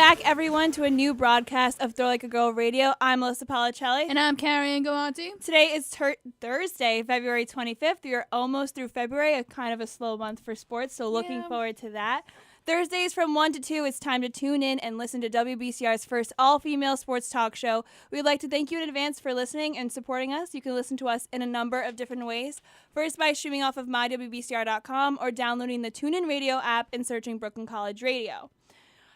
back, everyone, to a new broadcast of Throw Like a Girl Radio. I'm Alyssa Paolicelli. And I'm KaraAnne and Galante. Today is Thursday, February 25th. We are almost through February, a kind of a slow month for sports, so looking forward to that. Thursdays from 1 to 2, it's time to tune in and listen to WBCR's first all-female sports talk show. We'd like to thank you in advance for listening and supporting us. You can listen to us in a number of different ways. First, by streaming off of mywbcr.com or downloading the TuneIn Radio app and searching Brooklyn College Radio.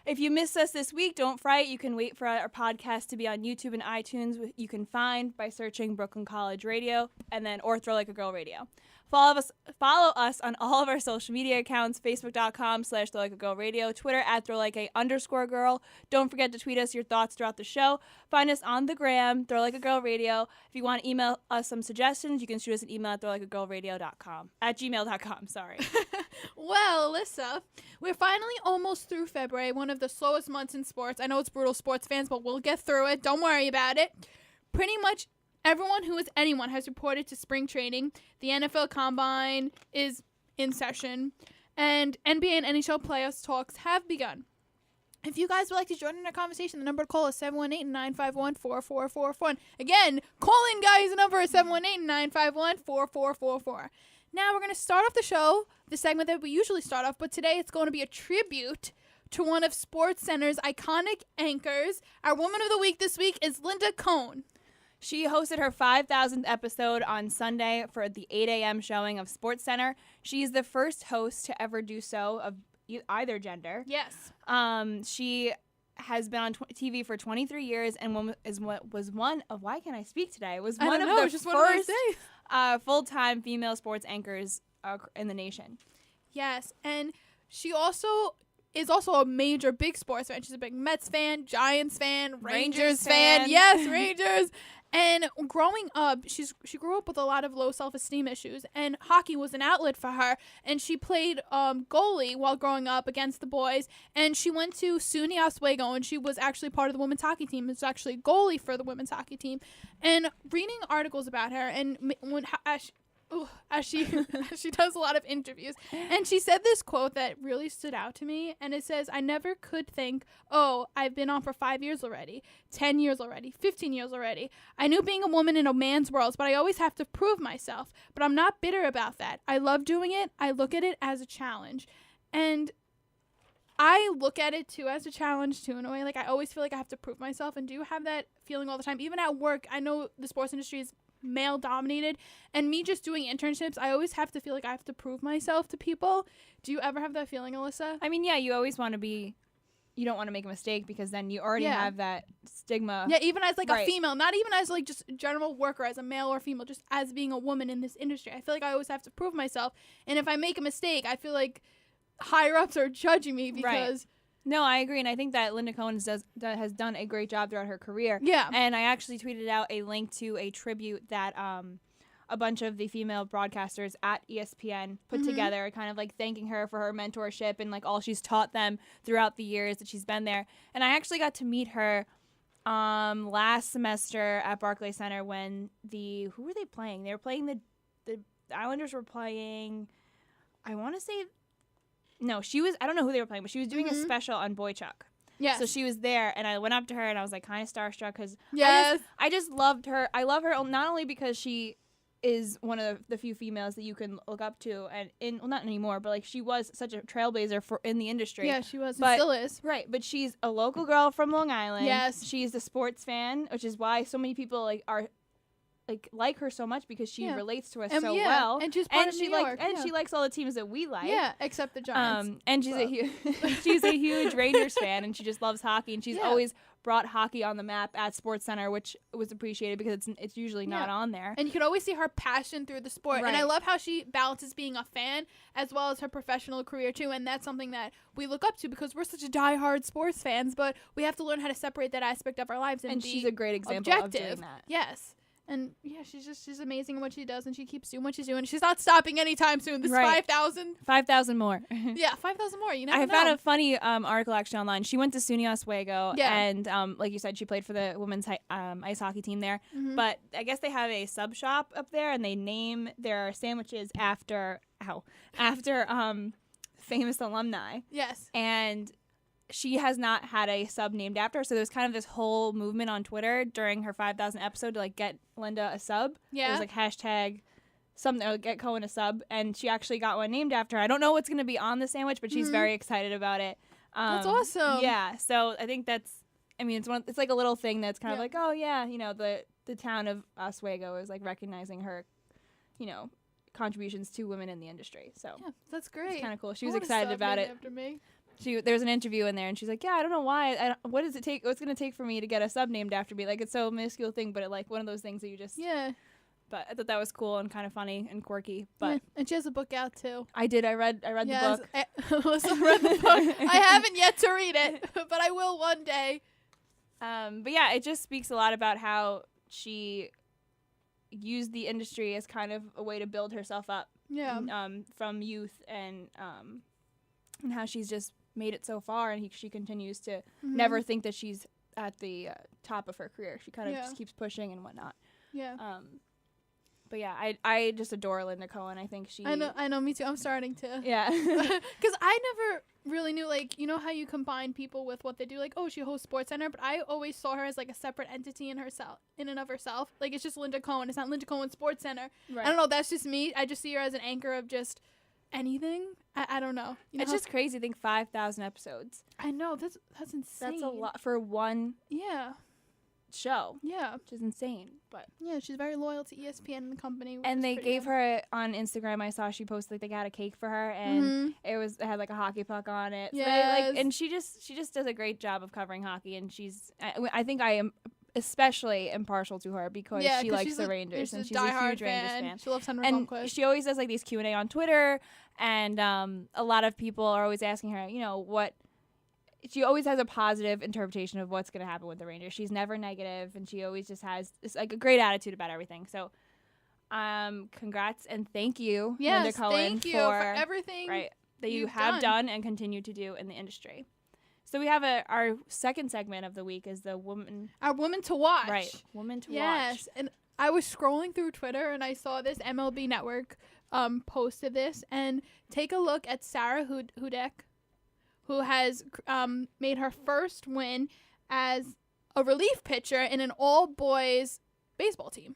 If you missed us this week, don't fright. You can wait for our podcast to be on YouTube and iTunes. You can find by searching Brooklyn College Radio or Throw Like a Girl Radio. Follow us on all of our social media accounts, facebook.com/throwlikeagirlradio, Twitter @throwlikeA_girl. Don't forget to tweet us your thoughts throughout the show. Find us on the gram, Throw Like a Girl Radio. If you want to email us some suggestions, you can shoot us an email at gmail.com, sorry. Well, Alyssa, we're finally almost through February, one of the slowest months in sports. I know it's brutal, sports fans, but we'll get through it. Don't worry about it. Pretty much everyone who is anyone has reported to spring training. The NFL Combine is in session, and NBA and NHL playoffs talks have begun. If you guys would like to join in our conversation, the number to call is 718-951-4444. Again, call in, guys. The number is 718-951-4444. Now we're going to start off the show, the segment that we usually start off, but today it's going to be a tribute to one of SportsCenter's iconic anchors. Our Woman of the Week this week is Linda Cohn. She hosted her 5,000th episode on Sunday for the 8 a.m. showing of SportsCenter. She's the first host to ever do so of either gender. Yes. She has been on TV for 23 years and was one of one of the first full-time female sports anchors in the nation. Yes, and she also is a major big sports fan. She's a big Mets fan, Giants fan, Rangers fan. Yes, Rangers. And growing up, she grew up with a lot of low self-esteem issues, and hockey was an outlet for her. And she played goalie while growing up against the boys. And she went to CUNY Oswego, and she was actually part of the women's hockey team. She was actually goalie for the women's hockey team. And reading articles about her, and as she does a lot of interviews, and she said this quote that really stood out to me, and it says, "I never could think, oh, I've been on for 5 years already, 10 years already, 15 years already. I knew being a woman in a man's world, but I always have to prove myself. But I'm not bitter about that. I love doing it. I look at it as a challenge." And I look at it too as a challenge too, in a way. Like, I always feel like I have to prove myself, and do have that feeling all the time. Even at work, I know the sports industry is male dominated, and me just doing internships, I always have to feel like I have to prove myself to people. Do you ever have that feeling, Alyssa? I mean, yeah, you always want to be, you don't want to make a mistake, because then you already have that stigma. Yeah, even as a female, not even as just a general worker, as a male or female, just as being a woman in this industry. I feel like I always have to prove myself, and if I make a mistake, I feel like higher ups are judging me because No, I agree, and I think that Linda Cohn has done a great job throughout her career. Yeah. And I actually tweeted out a link to a tribute that a bunch of the female broadcasters at ESPN put together, kind of thanking her for her mentorship and all she's taught them throughout the years that she's been there. And I actually got to meet her last semester at Barclays Center when who were they playing? They were playing the Islanders were playing, I want to say. No, I don't know who they were playing, but she was doing a special on Boychuk. Yes. So she was there, and I went up to her, and I was kind of starstruck, because I just loved her. I love her not only because she is one of the few females that you can look up to, and not anymore, but she was such a trailblazer in the industry. Yeah, she was, and still is. Right, but she's a local girl from Long Island. Yes. She's a sports fan, which is why so many people are like her so much, because she relates to us so well, and she's part of New York, she likes all the teams that we like, except the Giants. And she's she's a huge Rangers fan, and she just loves hockey, and she's always brought hockey on the map at SportsCenter, which was appreciated, because it's usually not on there. And you can always see her passion through the sport, and I love how she balances being a fan as well as her professional career too, and that's something that we look up to, because we're such diehard sports fans, but we have to learn how to separate that aspect of our lives and be she's a great example objective. Of doing that. Yes. And she's amazing in what she does, and she keeps doing what she's doing. She's not stopping anytime soon. This 5,000. 5,000 more. Yeah, 5,000 more. You never know. I found a funny article actually online. She went to SUNY Oswego, and like you said, she played for the women's ice hockey team there. But I guess they have a sub shop up there, and they name their sandwiches after famous alumni. Yes. And she has not had a sub named after her. So there was kind of this whole movement on Twitter during her 5,000 episode to like get Linda a sub. Yeah. It was like hashtag something, or get Cohen a sub, and she actually got one named after her. I don't know what's going to be on the sandwich, but she's very excited about it. That's awesome. Yeah, so I think that's, I mean, it's like a little thing that's kind of like, oh yeah, you know, the town of Oswego is like recognizing her, you know, contributions to women in the industry. So yeah, that's great. It's kind of cool. She was excited about it. After me. There's an interview in there, and she's like, yeah, I don't know why. What does it take? What's gonna take for me to get a sub named after me? Like, it's so minuscule thing, but like one of those things that you just But I thought that was cool and kind of funny and quirky. But and she has a book out too. I did. I read the book. Alyssa read the book. I haven't yet to read it, but I will one day. But yeah, it just speaks a lot about how she used the industry as kind of a way to build herself up. Yeah. From youth and how she's just made it so far, and she continues to never think that she's at the top of her career. She kind of just keeps pushing and whatnot. Yeah. But yeah, I just adore Linda Cohen. I think she. I know, me too. I'm starting to. Yeah. Because I never really knew, like, you know how you combine people with what they do, like, oh, she hosts SportsCenter, but I always saw her as like a separate entity in and of herself. Like, it's just Linda Cohen. It's not Linda Cohen SportsCenter. Right. I don't know. That's just me. I just see her as an anchor of just anything. I don't know. You know, it's just crazy. I think 5,000 episodes. I know. That's insane. That's a lot for one. Yeah. Show. Yeah. Which is insane. But yeah, she's very loyal to ESPN and the company. And they gave her on Instagram, I saw she posted like they got a cake for her, and it had like a hockey puck on it. Yeah. So and she just does a great job of covering hockey, and I think I am especially impartial to her because she likes the Rangers, and she's a huge Rangers fan. She loves Hunter and Blomqvist. She always does like these Q&A on Twitter, and a lot of people are always asking her, you know, what. She always has a positive interpretation of what's going to happen with the Rangers. She's never negative, and she always just has like a great attitude about everything. So, congrats and thank you, Linda Cohen, thank you for everything that you have done and continue to do in the industry. So we have our second segment of the week is our woman to watch. Right, woman to watch. Yes, and I was scrolling through Twitter and I saw this MLB Network posted this, and take a look at Sarah Hudek, who has made her first win as a relief pitcher in an all-boys baseball team.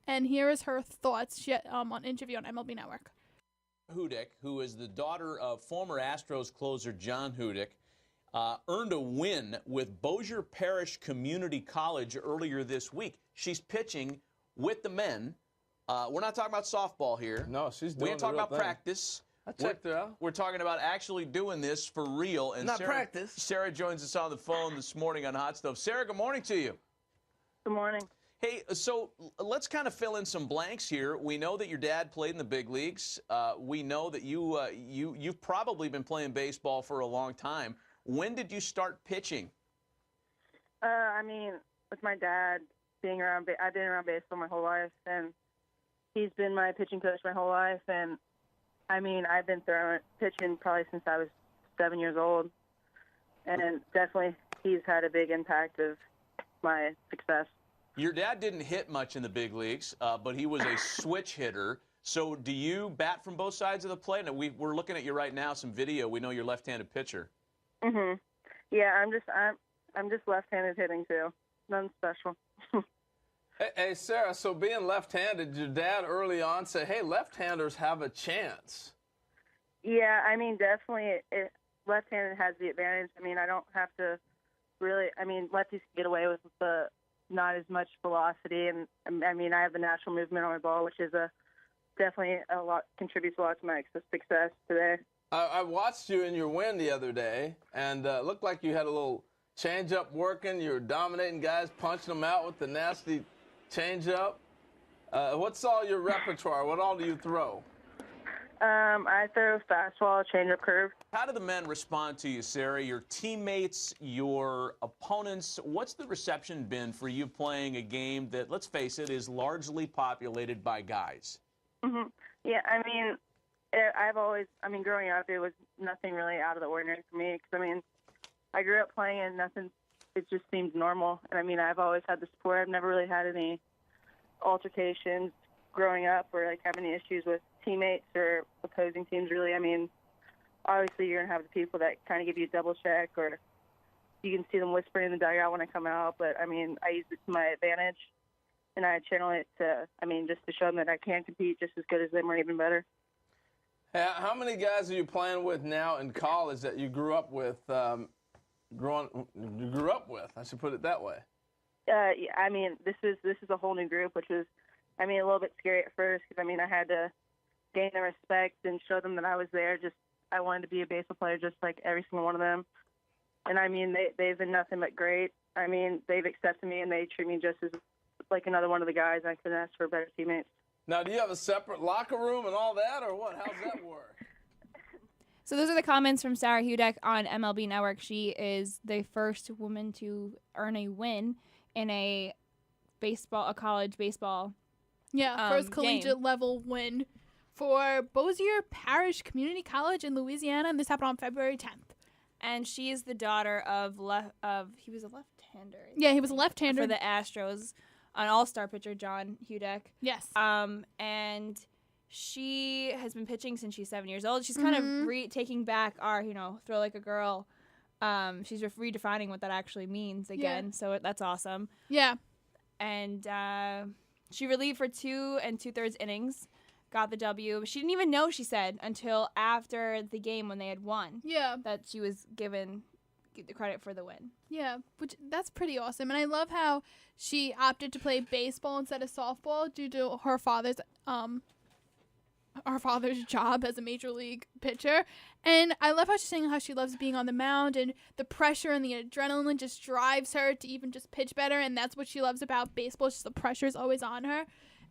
And here is her thoughts on an interview on MLB Network. Hudek, who is the daughter of former Astros closer John Hudek, earned a win with Bossier Parish Community College earlier this week. She's pitching with the men. We're not talking about softball here. No, she's doing We ain't talking about thing. practice. I checked her out. We're talking about actually doing this for real. And Not practice. Sarah joins us on the phone this morning on Hot Stove. Sarah, good morning to you. Good morning. Hey, so let's kind of fill in some blanks here. We know that your dad played in the big leagues. We know that you've probably been playing baseball for a long time. When did you start pitching? I mean, with my dad being around, I've been around baseball my whole life, and he's been my pitching coach my whole life. And I mean, I've been pitching probably since I was 7 years old, and definitely he's had a big impact of my success. Your dad didn't hit much in the big leagues, but he was a switch hitter. So do you bat from both sides of the plate? And we're looking at you right now, some video. We know you're a left-handed pitcher. Yeah, I'm just left-handed hitting too. Nothing special. Hey, Sarah, so being left-handed, your dad early on said, hey, left-handers have a chance. Yeah, I mean, definitely left-handed has the advantage. I mean, I don't have to really, I mean, lefties can get away with the not as much velocity. And I mean, I have the natural movement on my ball, which is definitely contributes a lot to my success today. I watched you in your win the other day, and it looked like you had a little change-up working. You were dominating guys, punching them out with the nasty change-up. What's all your repertoire? What all do you throw? I throw fastball, change-up, curve. How do the men respond to you, Sarah? Your teammates, your opponents, what's the reception been for you playing a game that, let's face it, is largely populated by guys? Yeah, I mean, growing up, it was nothing really out of the ordinary for me. Because, I mean, I grew up playing and it just seemed normal. And, I mean, I've always had the support. I've never really had any altercations growing up or, like, have any issues with teammates or opposing teams, really. I mean, obviously you're going to have the people that kind of give you a double check, or you can see them whispering in the dugout when I come out. But, I mean, I use it to my advantage, and I channel it to, I mean, just to show them that I can compete just as good as them or even better. How many guys are you playing with now in college that you grew up with? I should put it that way. Yeah, I mean, this is a whole new group, which was, I mean, a little bit scary at first because, I mean, I had to gain their respect and show them that I was there. I wanted to be a baseball player just like every single one of them. And, I mean, they've been nothing but great. I mean, they've accepted me, and they treat me just as like another one of the guys. I couldn't ask for better teammates. Now, do you have a separate locker room and all that, or what? How's that work? So those are the comments from Sarah Hudek on MLB Network. She is the first woman to earn a win in a college baseball. Yeah, first collegiate game. level win for Bossier Parish Community College in Louisiana, and this happened on February 10th. And she is the daughter of he was a left-hander. Yeah, he was a left-hander for the Astros, an all-star pitcher, John Hudek. Yes. And she has been pitching since she's 7 years old. She's kind of taking back our, throw like a girl. She's redefining what that actually means again. Yeah. So that's awesome. Yeah. And she relieved for 2 2/3 innings, got the W. She didn't even know, she said, until after the game when they had won. Yeah. That she was given the credit for the win. Yeah, which that's pretty awesome. And I love how she opted to play baseball instead of softball due to her father's job as a major league pitcher. And I love how she's saying how she loves being on the mound, and the pressure and the adrenaline just drives her to even just pitch better. And that's what she loves about baseball. It's just the pressure is always on her.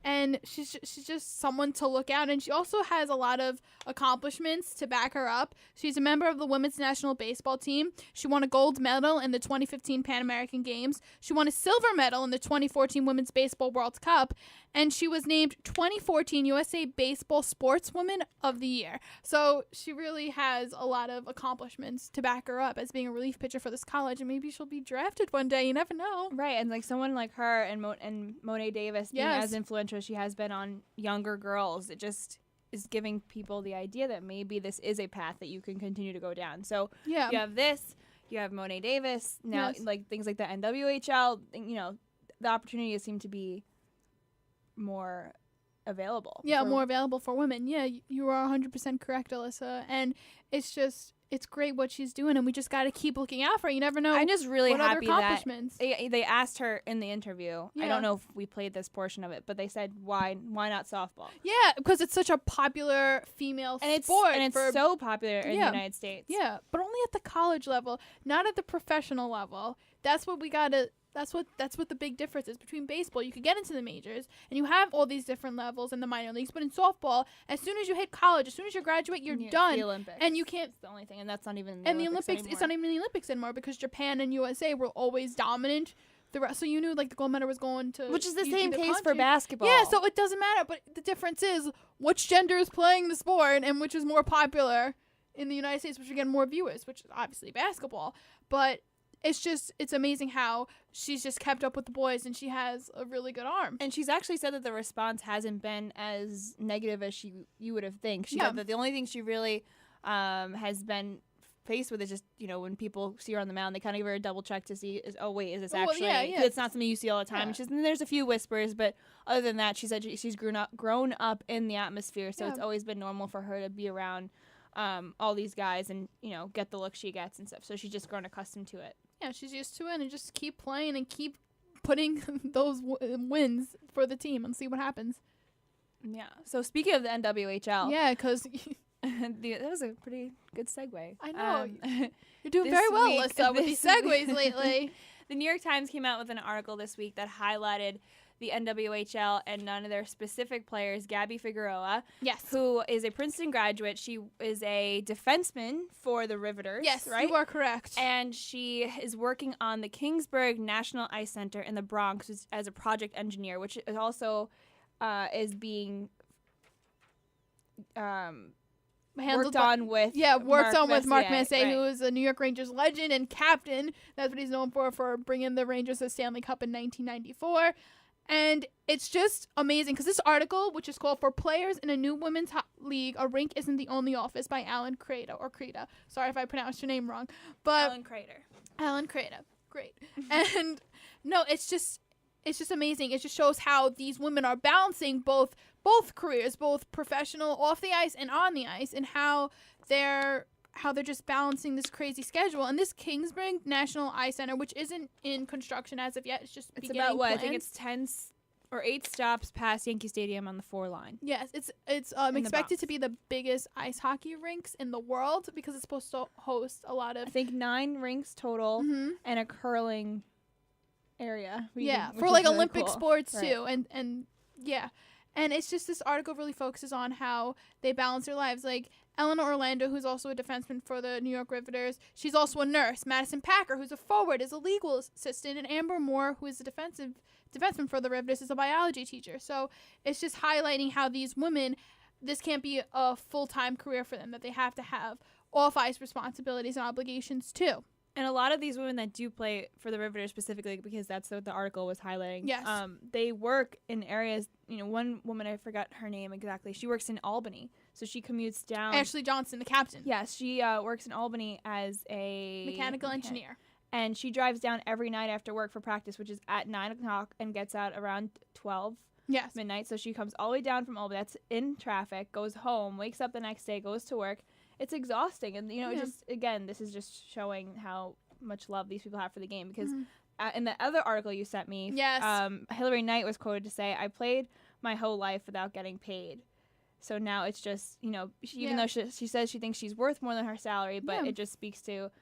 And she's just someone to look out. And she also has a lot of accomplishments to back her up. She's a member of the women's national baseball team. She won a gold medal in the 2015 Pan American Games. She won a silver medal in the 2014 Women's Baseball World Cup. And she was named 2014 USA Baseball Sportswoman of the Year. So she really has a lot of accomplishments to back her up as being a relief pitcher for this college. And maybe she'll be drafted one day. You never know. Right. And like someone like her and Monet Davis being as influential as she has been on younger girls, it just is giving people the idea that maybe this is a path that you can continue to go down. So yeah. You have this, you have Monet Davis, now like things like the NWHL, the opportunities seem to be more available. Yeah, more available for women. Yeah, you are 100% correct, Alyssa. And it's great what she's doing, and we just got to keep looking out for her. You never know. I'm just really happy that they asked her in the interview. Yeah. I don't know if we played this portion of it, but they said why not softball? Yeah, because it's such a popular female sport, and it's so popular in the United States. Yeah, but only at the college level, not at the professional level. That's what we got to. That's what the big difference is between baseball. You could get into the majors, and you have all these different levels in the minor leagues. But in softball, as soon as you hit college, as soon as you graduate, you're done. The Olympics. And you can't. It's the only thing, and that's not even. The Olympics. It's not even the Olympics anymore because Japan and USA were always dominant. So you knew like the gold medal was going to. Which is the same case for basketball. Yeah, so it doesn't matter. But the difference is which gender is playing the sport and which is more popular in the United States, which are getting more viewers, which is obviously basketball. But it's amazing how she's just kept up with the boys, and she has a really good arm. And she's actually said that the response hasn't been as negative as you would have think. She said that the only thing she really has been faced with is just, when people see her on the mound, they kind of give her a double check to see, is this actually, it's not something you see all the time. Yeah. And there's a few whispers, but other than that, she said she's grown up in the atmosphere, so it's always been normal for her to be around all these guys and, get the look she gets and stuff. So she's just grown accustomed to it. Yeah, she's used to it, and just keep playing and keep putting those wins for the team and see what happens. Yeah. So speaking of the NWHL. Yeah, because that was a pretty good segue. I know. You're doing very well, Alyssa, with these segues lately. The New York Times came out with an article this week that highlighted the NWHL and none of their specific players, Gabby Figueroa, who is a Princeton graduate. She is a defenseman for the Riveters. Yes, right? You are correct. And she is working on the Kingsburg National Ice Center in the Bronx as a project engineer, which is also is being worked on with Mark Messier, who is a New York Rangers legend and captain. That's what he's known for bringing the Rangers to the Stanley Cup in 1994. And it's just amazing because this article, which is called "For Players in a New Women's League, a Rink Isn't the Only Office" by Alan Kreda. Sorry if I pronounced your name wrong. But Alan Kreda. Great. And no, it's just amazing. It just shows how these women are balancing both careers, both professional off the ice and on the ice, and how they're just balancing this crazy schedule. And this Kingsbridge National Ice Center, which isn't in construction as of yet, it's about what? plans. I think it's 10 or 8 stops past Yankee Stadium on the 4 line. Yes, it's expected to be the biggest ice hockey rinks in the world because it's supposed to host a lot of, I think 9 rinks total and a curling area. For like really Olympic cool. sports right. too, and yeah. And it's just this article really focuses on how they balance their lives. Like Eleanor Orlando, who's also a defenseman for the New York Riveters, she's also a nurse. Madison Packer, who's a forward, is a legal assistant. And Amber Moore, who is a defenseman for the Riveters, is a biology teacher. So it's just highlighting how these women, this can't be a full-time career for them, that they have to have off-ice responsibilities and obligations too. And a lot of these women that do play for the Riveters specifically, because that's what the article was highlighting. Yes. They work in areas, one woman, I forgot her name exactly. She works in Albany. So she commutes down. Ashley Johnson, the captain. Yes, she works in Albany as a mechanical engineer. And she drives down every night after work for practice, which is at 9 o'clock, and gets out around 12 midnight. So she comes all the way down from Albany. That's in traffic, goes home, wakes up the next day, goes to work. It's exhausting. And, just, again, this is just showing how much love these people have for the game. Because in the other article you sent me, Hillary Knight was quoted to say, "I played my whole life without getting paid. So now it's just, even though she says she thinks she's worth more than her salary, but it just speaks to,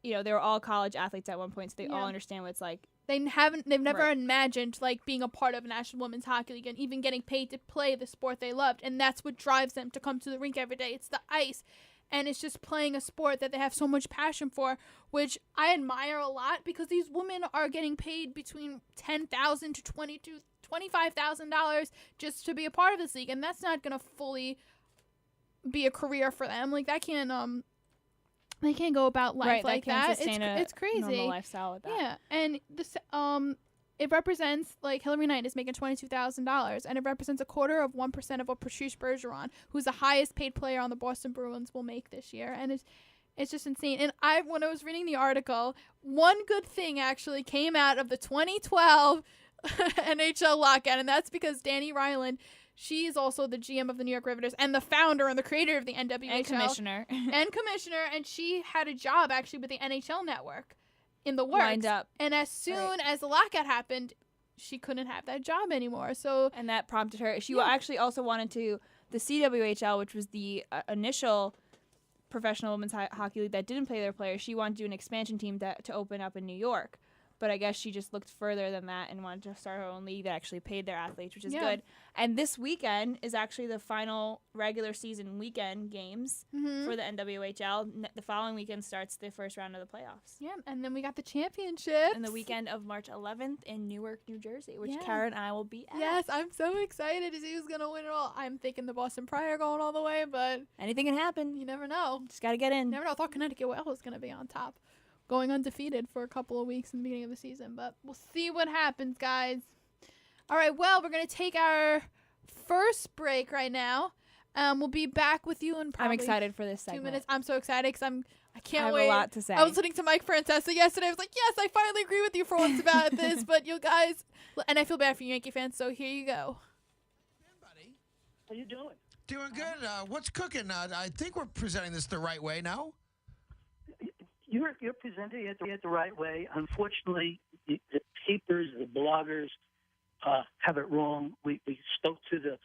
they were all college athletes at one point, so they all understand what it's like. They've never imagined like being a part of a National Women's Hockey League and even getting paid to play the sport they loved, and that's what drives them to come to the rink every day. It's the ice, and it's just playing a sport that they have so much passion for, which I admire a lot because these women are getting paid between $10,000 to $25,000 just to be a part of this league, and that's not gonna fully be a career for them. Like that can't they can't go about life like that. It's crazy. Normal lifestyle with that. Yeah, and this it represents, like, Hillary Knight is making $22,000, and it represents 1/4% of what Patrice Bergeron, who's the highest paid player on the Boston Bruins, will make this year, and it's just insane. And when I was reading the article, one good thing actually came out of the 2012 NHL lockout, and that's because Danny Ryland. She is also the GM of the New York Riveters and the founder and the creator of the NWHL. And commissioner. And she had a job, actually, with the NHL Network in the works. Lined up. And as soon as the lockout happened, she couldn't have that job anymore. And that prompted her. She actually also wanted to, the CWHL, which was the initial professional women's hockey league that didn't play their players, she wanted to do an expansion team to open up in New York. But I guess she just looked further than that and wanted to start her own league that actually paid their athletes, which is good. And this weekend is actually the final regular season weekend games for the NWHL. The following weekend starts the first round of the playoffs. Yeah, and then we got the championships. And the weekend of March 11th in Newark, New Jersey, which KaraAnne and I will be at. Yes, I'm so excited to see who's going to win it all. I'm thinking the Boston Pride are going all the way, but anything can happen. You never know. Just got to get in. You never know. I thought Connecticut was going to be on top, going undefeated for a couple of weeks in the beginning of the season. But we'll see what happens, guys. All right, well, we're going to take our first break right now. We'll be back with you in probably I'm excited for this segment. 2 minutes. I'm so excited because I can't wait. I have a lot to say. I was listening to Mike Francesa yesterday. I was like, yes, I finally agree with you for once about this. But you guys, and I feel bad for you Yankee fans, so here you go. Hey, buddy. How you doing? Doing good. What's cooking? I think we're presenting this the right way now. You're presenting it the right way. Unfortunately, the papers, the bloggers have it wrong. We spoke to the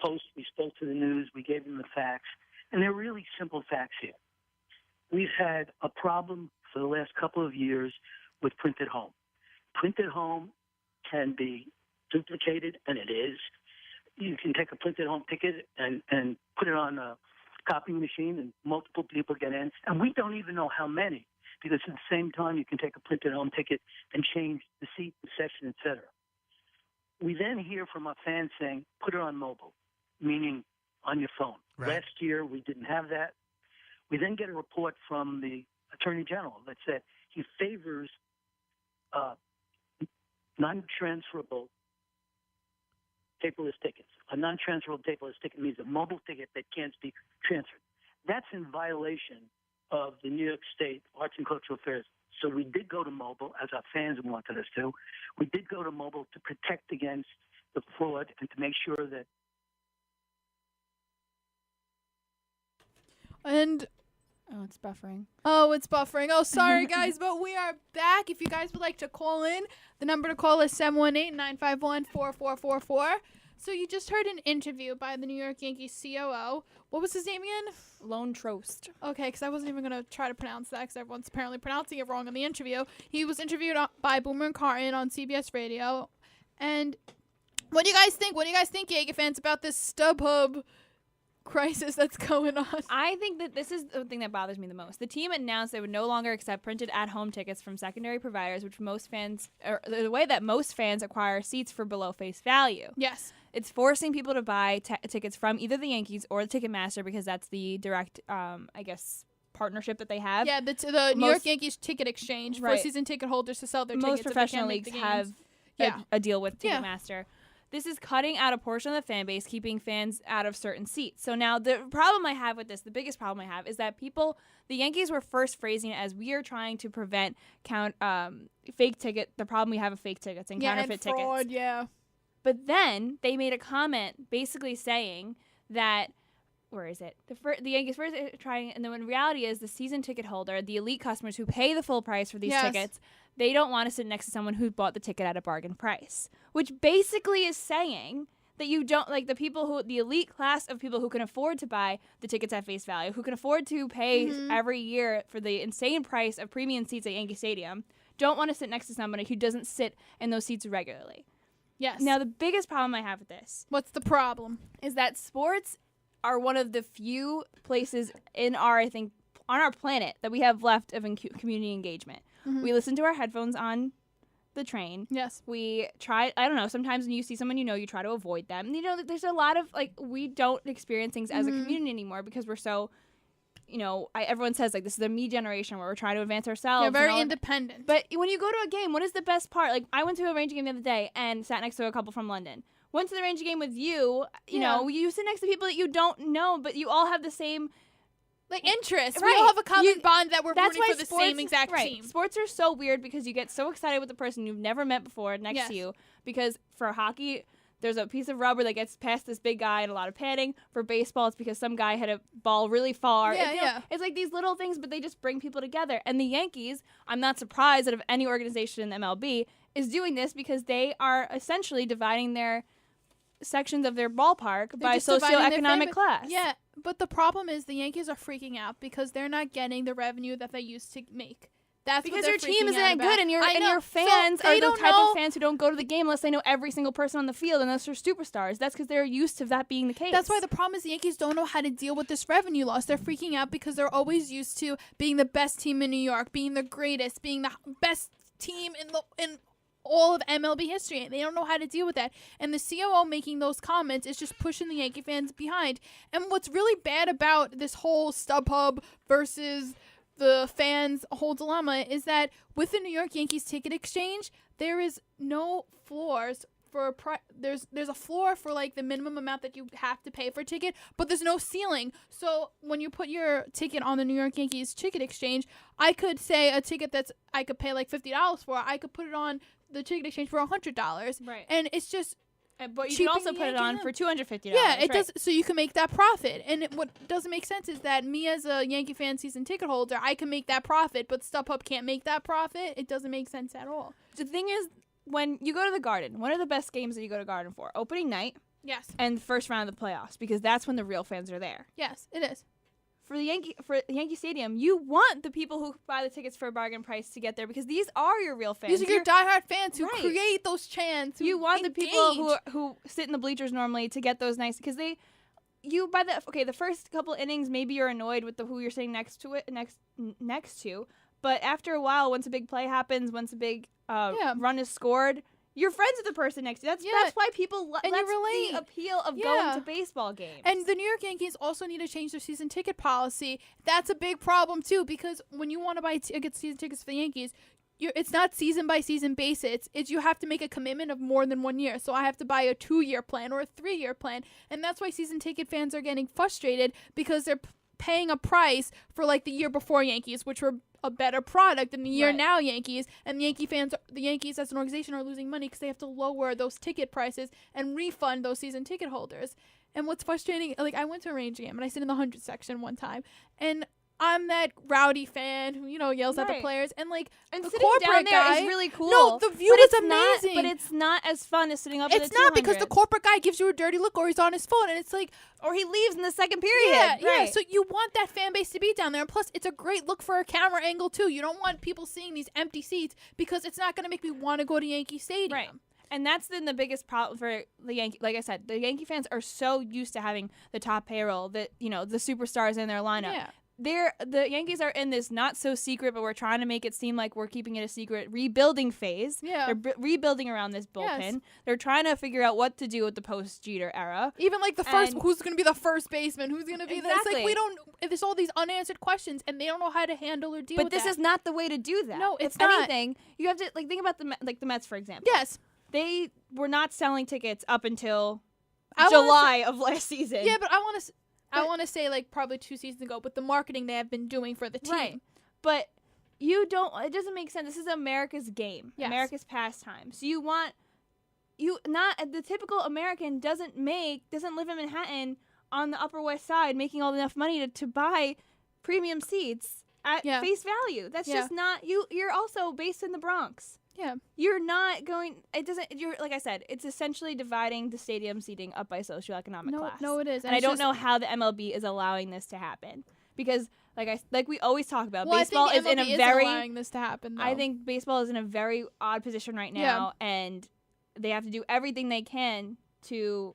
Post, we spoke to the news, we gave them the facts, and they're really simple facts here. We've had a problem for the last couple of years with printed home. Printed home can be duplicated, and it is. You can take a printed home ticket and put it on a copying machine, and multiple people get in, and we don't even know how many, because at the same time you can take a printed home ticket and change the seat, the session, etc. We then hear from our fans saying, put it on mobile, meaning on your phone. Right. Last year we didn't have that. We then get a report from the Attorney General that said he favors non-transferable paperless tickets. A non-transferable paperless ticket means a mobile ticket that can't be transferred. That's in violation of the New York State Arts and Cultural Affairs. So we did go to mobile, as our fans wanted us to. We did go to mobile to protect against the fraud and to make sure that. And Oh, it's buffering. it's buffering. Oh, sorry, guys, but we are back. If you guys would like to call in, the number to call is 718-951-4444. So you just heard an interview by the New York Yankees COO. What was his name again? Lone Trost. Okay, because I wasn't even going to try to pronounce that because everyone's apparently pronouncing it wrong in the interview. He was interviewed by Boomer and Carton on CBS Radio. And what do you guys think? What do you guys think, Yankee fans, about this StubHub crisis that's going on? I think that this is the thing that bothers me the most. The team announced they would no longer accept printed at-home tickets from secondary providers, which most fans, or the way that most fans acquire seats for below face value. Yes. It's forcing people to buy tickets from either the Yankees or the Ticketmaster because that's the direct, partnership that they have. Yeah, the New York Yankees ticket exchange for season ticket holders to sell their tickets. Most professional leagues have a deal with Ticketmaster. Yeah. This is cutting out a portion of the fan base, keeping fans out of certain seats. So now the problem I have with this, the biggest problem I have, is that the Yankees were first phrasing it as we are trying to prevent fake ticket, the problem we have with fake tickets and counterfeit and fraud, tickets. Yeah. But then they made a comment basically saying that, where is it? The Yankees first trying, and then in reality is the season ticket holder, the elite customers who pay the full price for these tickets, they don't want to sit next to someone who bought the ticket at a bargain price, which basically is saying that you don't, like, the elite class of people who can afford to buy the tickets at face value, who can afford to pay every year for the insane price of premium seats at Yankee Stadium, don't want to sit next to somebody who doesn't sit in those seats regularly. Yes. Now, the biggest problem I have with this. What's the problem? Is that sports are one of the few places on our planet that we have left of community engagement. Mm-hmm. We listen to our headphones on the train. Yes. We try, I don't know, sometimes when you see someone you try to avoid them. There's a lot of, we don't experience things as a community anymore because we're so, everyone says, this is the me generation where we're trying to advance ourselves. You're very independent. But when you go to a game, what is the best part? I went to a Ranger game the other day and sat next to a couple from London. Went to the Ranger game with you, you sit next to people that you don't know, but you all have the same interests. Right. We all have a common bond that we're rooting for the same exact team. Sports are so weird because you get so excited with the person you've never met before next to you. Because for hockey, there's a piece of rubber that gets past this big guy and a lot of padding. For baseball, it's because some guy hit a ball really far. It's like these little things, but they just bring people together. And the Yankees, I'm not surprised that of any organization in the MLB, is doing this because they are essentially dividing their sections of their ballpark by socioeconomic class. Yeah, but the problem is the Yankees are freaking out because they're not getting the revenue that they used to make. That's because your team isn't that good, and your fans are the type of fans who don't go to the game unless they know every single person on the field, unless they're superstars. That's because they're used to that being the case. That's why the problem is the Yankees don't know how to deal with this revenue loss. They're freaking out because they're always used to being the best team in New York, being the greatest, being the best team in all of MLB history, and they don't know how to deal with that. And the COO making those comments is just pushing the Yankee fans behind. And what's really bad about this whole StubHub versus the fans' whole dilemma is that with the New York Yankees ticket exchange, there is no floors for there's a floor for the minimum amount that you have to pay for a ticket, but there's no ceiling. So when you put your ticket on the New York Yankees ticket exchange, I could say a ticket I could pay $50 for, I could put it on the ticket exchange for $100. Right. And it's just but you can also put it on for $250. Yeah, it does. So you can make that profit. And what doesn't make sense is that me as a Yankee fan season ticket holder, I can make that profit, but StubHub can't make that profit. It doesn't make sense at all. The thing is, when you go to the Garden, what are the best games that you go to Garden for? Opening night. Yes. And the first round of the playoffs, because that's when the real fans are there. Yes, it is. For Yankee Stadium, you want the people who buy the tickets for a bargain price to get there because these are your real fans. These are your diehard fans who create those chants. You want the people who sit in the bleachers normally to get those nice because the first couple innings maybe you're annoyed with who you're sitting next to, but after a while, once a big play happens, once a big run is scored, you're friends with the person next to you. That's why people that's the appeal of going to baseball games. And the New York Yankees also need to change their season ticket policy. That's a big problem, too, because when you want to buy season tickets for the Yankees, it's not season by season basis. It's you have to make a commitment of more than 1 year. So I have to buy a 2-year plan or a 3-year plan. And that's why season ticket fans are getting frustrated because they're paying a price for like the year before Yankees, which were a better product than the year now Yankees. And the Yankees as an organization are losing money because they have to lower those ticket prices and refund those season ticket holders. And what's frustrating, like I went to a Ranger game and I sit in the 100 section one time, and I'm that rowdy fan who, yells at the players. And, like, and the sitting corporate down there guy, is really cool. No, the view is amazing. But it's not as fun as sitting up in the 200s. It's not, because the corporate guy gives you a dirty look or he's on his phone. And it's like... Or he leaves in the second period. Yeah. So you want that fan base to be down there. And plus, it's a great look for a camera angle, too. You don't want people seeing these empty seats because it's not going to make me want to go to Yankee Stadium. Right. And that's been the biggest problem for the Yankee. Like I said, the Yankee fans are so used to having the top payroll that, the superstars in their lineup. Yeah. The Yankees are in this not so secret, but we're trying to make it seem like we're keeping it a secret rebuilding phase. Yeah. They're rebuilding around this bullpen. Yes. They're trying to figure out what to do with the post-Jeter era. Even like who's going to be the first baseman? Who's going to be this? Like there's all these unanswered questions and they don't know how to handle or deal with But this is not the way to do that. No, it's if not. anything, you have to think about the Mets, for example. Yes. They were not selling tickets up until I July of last season. Yeah, but I want to say like probably 2 seasons ago, but the marketing they have been doing for the team. Right. But it doesn't make sense. This is America's game, America's pastime. So the typical American doesn't live in Manhattan on the Upper West Side making all enough money to buy premium seats at face value. That's just not, you're also based in the Bronx. Yeah. You're not going, like I said, it's essentially dividing the stadium seating up by socioeconomic class. No, it is. And I don't know how the MLB is allowing this to happen. Because, like we always talk about, well, baseball I think is in MLB a very... allowing this to happen, though. I think baseball is in a very odd position right now, and they have to do everything they can to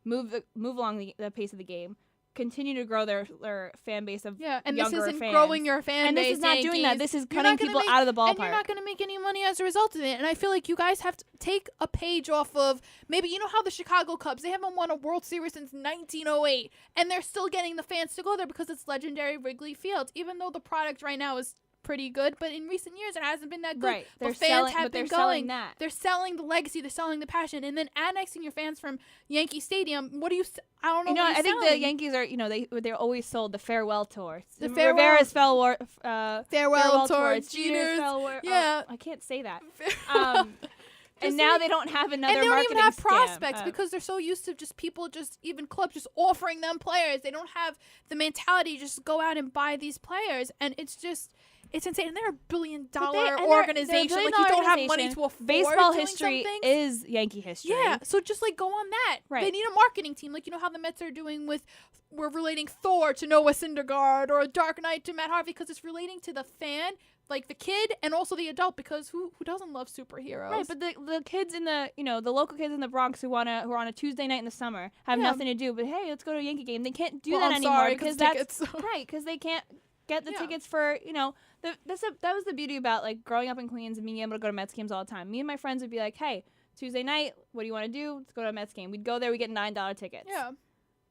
move along the pace of the game, continue to grow their fan base of and younger this isn't fans. growing your fan and base. This is not doing that. This is cutting people out of the ballpark. And you're not going to make any money as a result of it. And I feel like you guys have to take a page off of maybe, how the Chicago Cubs, they haven't won a World Series since 1908, and they're still getting the fans to go there because it's legendary Wrigley Field, even though the product right now is pretty good, but in recent years it hasn't been that good. Right. They're selling that. They're selling the legacy, they're selling the passion, and then annexing your fans from Yankee Stadium. What do you? I don't know. I think the Yankees are. They're always sold the farewell tour. The farewell. Rivera's farewell tour. Jeter's farewell. Yeah. I can't say that. And now they don't have another. And they don't even have prospects scam. because they're so used to people, even clubs, just offering them players. They don't have the mentality to just go out and buy these players, and it's insane. And they're $1 billion organization. Like, you don't have money to afford baseball doing history something. is Yankee history. Yeah, so just go on that. Right. They need a marketing team, like how the Mets are doing with we're relating Thor to Noah Syndergaard or Dark Knight to Matt Harvey, because it's relating to the fan, like the kid, and also the adult, because who doesn't love superheroes? Right, but the kids in the the local kids in the Bronx who are on a Tuesday night in the summer have nothing to do. But hey, let's go to a Yankee game. They can't do that anymore because because they can't get the tickets for that was the beauty about growing up in Queens and being able to go to Mets games all the time. Me and my friends would be like, hey, Tuesday night, what do you want to do? Let's go to a Mets game. We'd go there. We get $9 tickets. Yeah.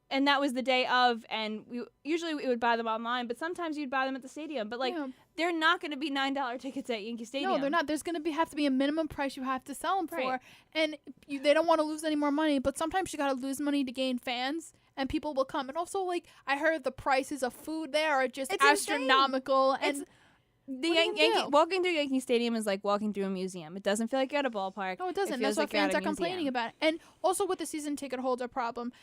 And that was the day of, and we would buy them online, but sometimes you'd buy them at the stadium. But they're not going to be $9 tickets at Yankee Stadium. No, they're not. There's going to have to be a minimum price you have to sell them for, and they don't want to lose any more money. But sometimes you got to lose money to gain fans, and people will come. And also, I heard the prices of food there are just astronomical. Insane. And walking through Yankee Stadium is like walking through a museum. It doesn't feel like you're at a ballpark. No, it doesn't. That's what fans are complaining about. And also with the season ticket holder problem,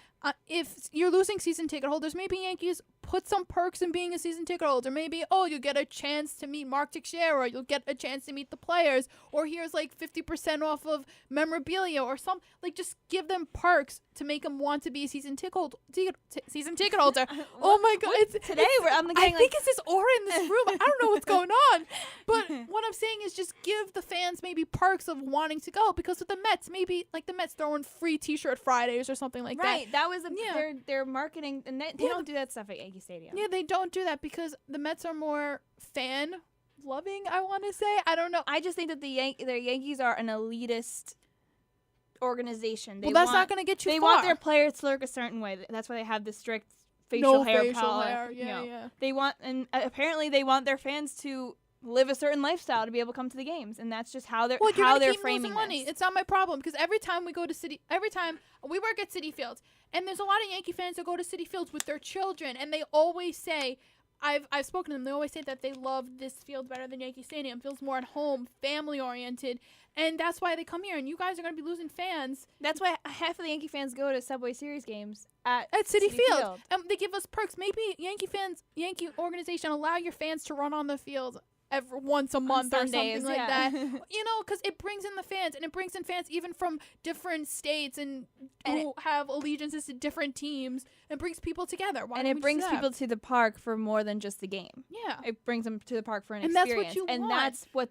if you're losing season ticket holders, maybe Yankees put some perks in being a season ticket holder. Maybe, you get a chance to meet Mark Teixeira, or you'll get a chance to meet the players, or here's 50% off of memorabilia, or some just give them perks to make them want to be a season ticket holder. Oh my God! I think it's this aura in this room. I don't know what's going on, but what I'm saying is just give the fans maybe perks of wanting to go, because with the Mets, maybe the Mets throwing free T-shirt Fridays or something like that. Right, that was their marketing, and they don't do that stuff at Yankee Stadium. Yeah, they don't do that because the Mets are more fan loving, I want to say. I don't know. I just think that the Yankees are an elitist organization. That's not going to get you far. They want their players to look a certain way. That's why they have the strict facial hair polish. Yeah. They want, and apparently they want their fans to live a certain lifestyle to be able to come to the games, and that's just how they're Well, you're how gonna they're keep framing losing money. this. It's not my problem because every time we work at City Fields, and there's a lot of Yankee fans that go to City Fields with their children, and they always say, I've spoken to them. They always say that they love this field better than Yankee Stadium. It feels more at home, family oriented, and that's why they come here. And you guys are gonna be losing fans. That's why half of the Yankee fans go to Subway Series games at City Field. And they give us perks. Maybe Yankee organization, allow your fans to run on the field once a month or Sundays, something like yeah. that. Because it brings in the fans, and it brings in fans even from different states and who have allegiances to different teams. It brings people together. Why And don't it we brings do that? people to the park for more than just the game. Yeah. It brings them to the park for an And that's experience. what you and want. that's what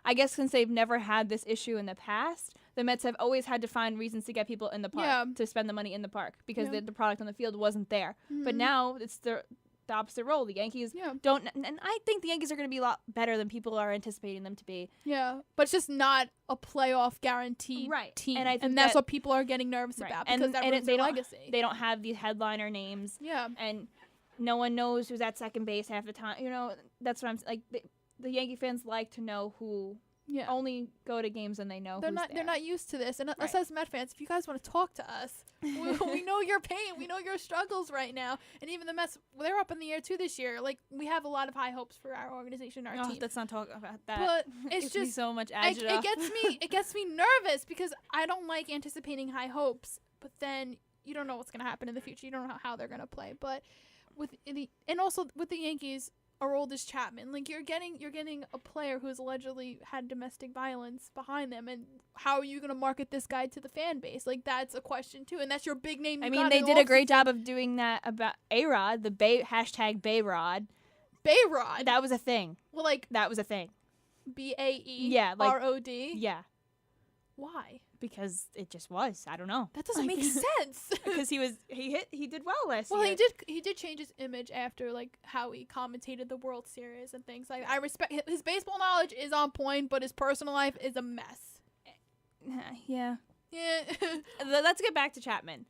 I guess since they've never had this issue in the past, the Mets have always had to find reasons to get people in the park, to spend the money in the park, because the product on the field wasn't there. But now it's the opposite role. The Yankees don't, and I think the Yankees are going to be a lot better than people are anticipating them to be. Yeah, but it's just not a playoff guaranteed team. And I think and that's what people are getting nervous about because that ruins their legacy. They don't have these headliner names. Yeah. And no one knows who's at second base half the time. That's what I'm like. The Yankee fans like to know who. Yeah. Only go to games and they know They're who's not. there. They're not used to this. And us as Met fans, if you guys want to talk to us, we know your pain. We know your struggles right now. And even the Mets, they're up in the air too this year. Like we have a lot of high hopes for our organization, our team. Let's not talk about that. But it's just so much agita. It gets me nervous because I don't like anticipating high hopes. But then you don't know what's going to happen in the future. You don't know how they're going to play. But with the Yankees. Aroldis Chapman, like you're getting a player who's allegedly had domestic violence behind them, and how are you going to market this guy to the fan base? Like that's a question too, and that's your big name. I mean, they did a great job of doing that about A-Rod, the hashtag Bayrod. Bayrod. That was a thing. Well, like that was a thing. BAE. Yeah, like ROD. Yeah. Why? Because it just was. I don't know. That doesn't make sense. Because he did well last year. Well, he did change his image after like how he commentated the World Series and things like that. I respect his baseball knowledge is on point, but his personal life is a mess. Yeah. Yeah. Let's get back to Chapman.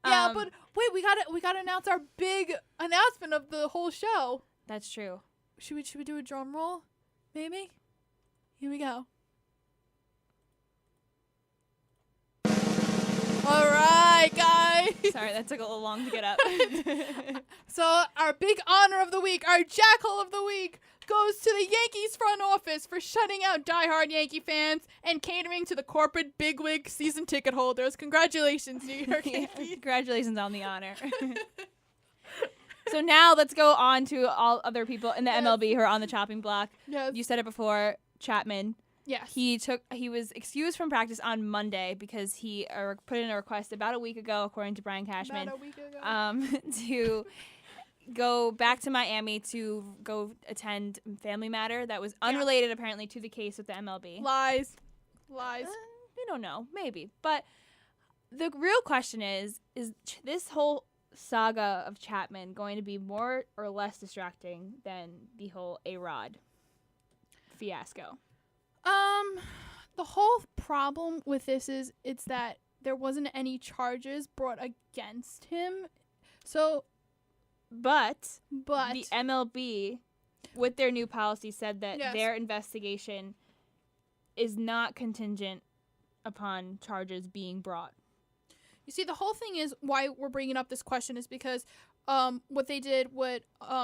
Yeah, but wait, we gotta announce our big announcement of the whole show. That's true. Should we do a drum roll? Maybe? Here we go. All right, guys. Sorry, that took a little long to get up. So our big honor of the week, our jackal of the week, goes to the Yankees front office for shutting out diehard Yankee fans and catering to the corporate bigwig season ticket holders. Congratulations, New York Yankees. Congratulations on the honor. So now let's go on to all other people in the MLB who are on the chopping block. Yes. You said it before, Chapman. Yes. He was excused from practice on Monday because he put in a request about a week ago, according to Brian Cashman, About a week ago. to go back to Miami to go attend Family Matter that was unrelated apparently to the case with the MLB. Lies. We don't know, maybe. But the real question is this whole saga of Chapman going to be more or less distracting than the whole A-Rod fiasco? The whole problem with this is it's that there wasn't any charges brought against him. So, but the MLB, with their new policy, said that their investigation is not contingent upon charges being brought. You see, the whole thing is why we're bringing up this question is because what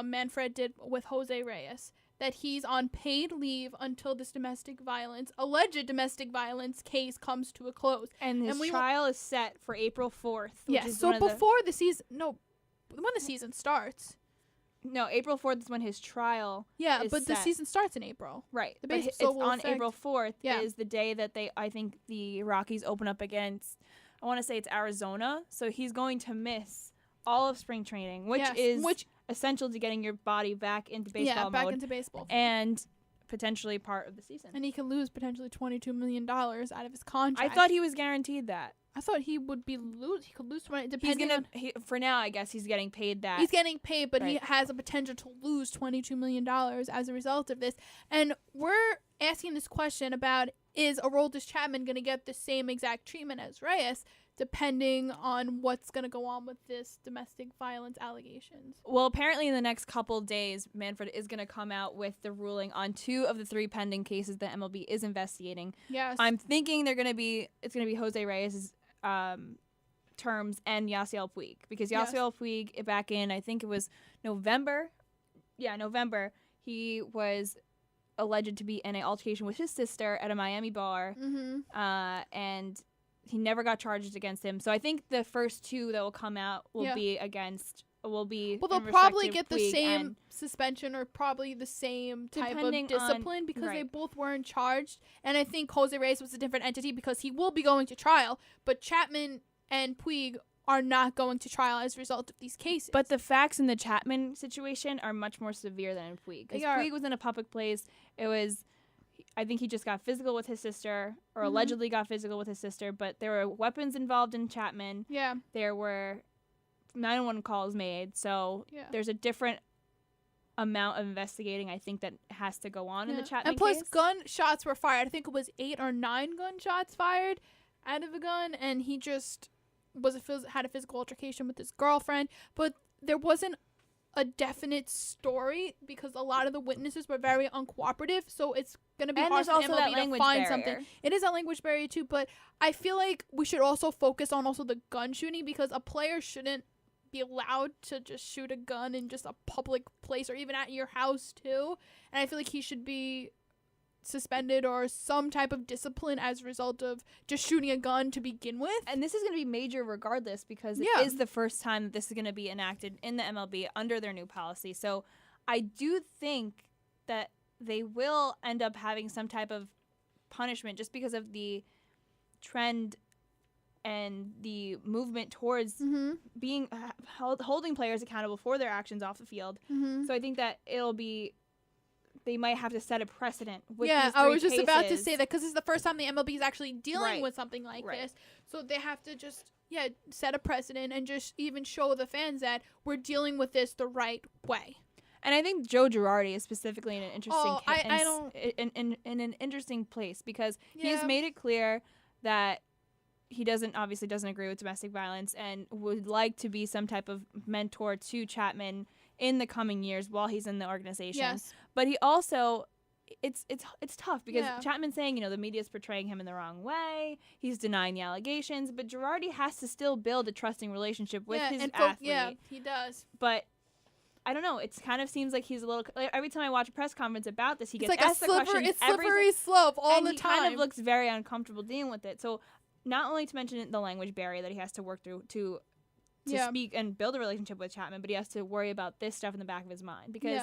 Manfred did with Jose Reyes, that he's on paid leave until this alleged domestic violence case comes to a close. And his trial is set for April 4th. Yes, so before the season, when the season starts. No, April 4th is when his trial is but set. The season starts in April. Right. The but base it's still will on affect. April 4th is the day that I think the Rockies open up against, I want to say it's Arizona. So he's going to miss all of spring training, which is essential to getting your body back into baseball mode. Into baseball. And potentially part of the season. And he can lose potentially $22 million out of his contract. I thought he was guaranteed that. I thought he would be he could lose 20 depending for now, I guess he's getting paid that. He's getting paid, but he has a potential to lose $22 million as a result of this. And we're asking this question about, is Aroldis Chapman going to get the same exact treatment as Reyes? depending on what's going to go on with this domestic violence allegations. Well, apparently in the next couple days, Manfred is going to come out with the ruling on 2 of the 3 pending cases that MLB is investigating. Yes. I'm thinking it's going to be Jose Reyes' terms and Yasiel Puig, because Yasiel Puig, back in, I think it was November, he was alleged to be in an altercation with his sister at a Miami bar, and he never got charges against him. So I think the first 2 that will come out will be Well, they'll probably get the same suspension or probably the same type of discipline because they both weren't charged. And I think Jose Reyes was a different entity because he will be going to trial, but Chapman and Puig are not going to trial as a result of these cases. But the facts in the Chapman situation are much more severe than in Puig. Because Puig was in a public place. I think he just got physical with his sister, or allegedly got physical with his sister, but there were weapons involved in Chapman. Yeah. There were 911 calls made, so there's a different amount of investigating, I think, that has to go on in the Chapman case. And plus, case. gunshots were fired. I think it was 8 or 9 gunshots fired out of a gun, and he just had a physical altercation with his girlfriend. But there wasn't a definite story because a lot of the witnesses were very uncooperative, so it's going to be hard for MLB to find something. It is a language barrier too, but I feel like we should also focus on also the gun shooting, because a player shouldn't be allowed to just shoot a gun in just a public place or even at your house too. And I feel like he should be suspended or some type of discipline as a result of just shooting a gun to begin with. And this is going to be major regardless, because it is the first time that this is going to be enacted in the MLB under their new policy. So I do think that they will end up having some type of punishment just because of the trend and the movement towards being holding players accountable for their actions off the field. So I think that they might have to set a precedent with these 3 I was just cases. about to say that, because it's the first time the MLB is actually dealing with something like this. So they have to just set a precedent and just even show the fans that we're dealing with this the right way. And I think Joe Girardi is specifically in an interesting in an interesting place, because he has made it clear that he obviously doesn't agree with domestic violence and would like to be some type of mentor to Chapman in the coming years while he's in the organization. Yes. But he also, it's tough because Chapman's saying, the media's portraying him in the wrong way. He's denying the allegations, but Girardi has to still build a trusting relationship with his athlete. Yeah, he does. But I don't know. It kind of seems like he's a little. Every time I watch a press conference about this, he gets like asked the question. It's slippery slope all the time. He kind of looks very uncomfortable dealing with it. So, not only to mention the language barrier that he has to work through to speak and build a relationship with Chapman, but he has to worry about this stuff in the back of his mind, because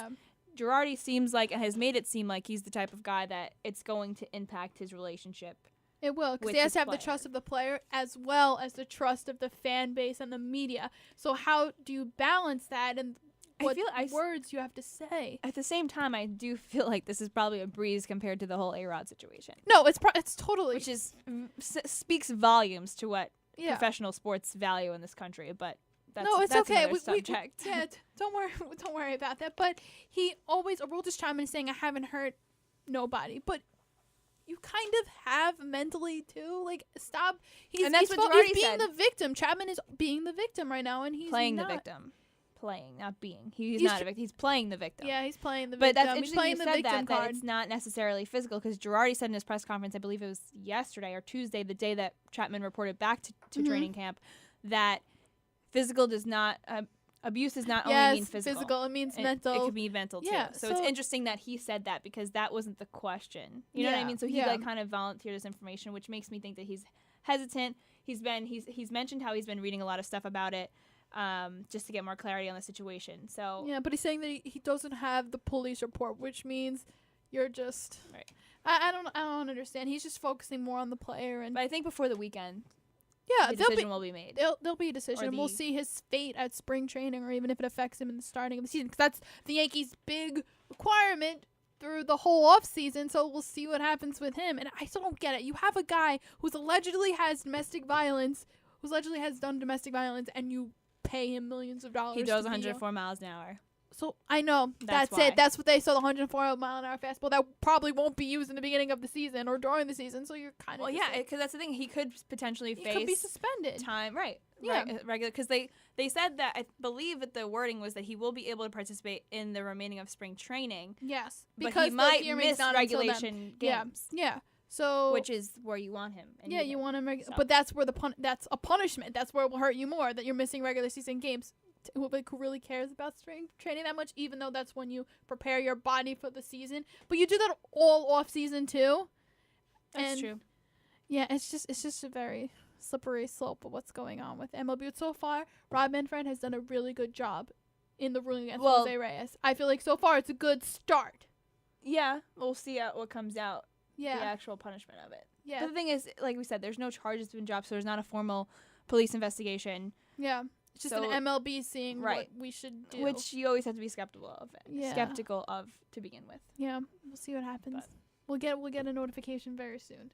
Girardi seems like, and has made it seem like, he's the type of guy that it's going to impact his relationship. It will, because he has to have the trust of the player as well as the trust of the fan base and the media. So how do you balance that, and what words you have to say? At the same time, I do feel like this is probably a breeze compared to the whole A-Rod situation. No, it's totally, which speaks volumes to what professional sports value in this country, but that's okay. Another subject. Don't worry about that. But he always, Aroldis Chapman is saying, I haven't hurt nobody, but you kind of have mentally too. Like, stop. He's being the victim. Chapman is being the victim right now, and he's playing the victim. Not being. He's not a victim. He's playing the victim. Yeah, he's playing the victim. But that's interesting you said that it's not necessarily physical, because Girardi said in his press conference, I believe it was yesterday or Tuesday, the day that Chapman reported back to training camp, that physical does not, abuse does not only mean physical. It means mental. It could be mental too. So it's interesting that he said that, because that wasn't the question. You know what I mean? So he kind of volunteered this information, which makes me think that he's hesitant. He's mentioned how he's been reading a lot of stuff about it. Just to get more clarity on the situation. So but he's saying that he doesn't have the police report, which means you're just right. I don't understand. He's just focusing more on the player, but I think before the weekend, the decision will be made. There'll be a decision, and we'll see his fate at spring training, or even if it affects him in the starting of the season, because that's the Yankees' big requirement through the whole off season. So we'll see what happens with him. And I still don't get it. You have a guy who's allegedly has domestic violence, and you pay him millions of dollars. He goes 104 miles an hour. So I know that's why. it. That's what they saw, the 104-mile-an-hour fastball that probably won't be used in the beginning of the season or during the season. So you're kind of because that's the thing. He could potentially face could be suspended. time, right? Yeah. Regular, because they said that, I believe that the wording was that he will be able to participate in the remaining of spring training. Yes, But because he the might hearing's miss not until then. regulation games. Yeah. So Which is where you want him. yeah, you want him, So. but that's where that's a punishment. That's where it will hurt you more, that you're missing regular season games. Who really cares about spring training that much? Even though that's when you prepare your body for the season, but you do that all off season too. That's true. Yeah, it's just a very slippery slope of what's going on with MLB. But so far, Rob Manfred has done a really good job in the ruling against Jose Reyes. I feel like so far it's a good start. Yeah, we'll see what comes out. Yeah. The actual punishment of it. Yeah. But the thing is, like we said, there's no charges been dropped, so there's not a formal police investigation. Yeah. It's just So- an MLB seeing Right. what we should do. Which you always have to be skeptical of. Yeah. Skeptical of to begin with. Yeah, we'll see what happens. But- We'll get a notification very soon.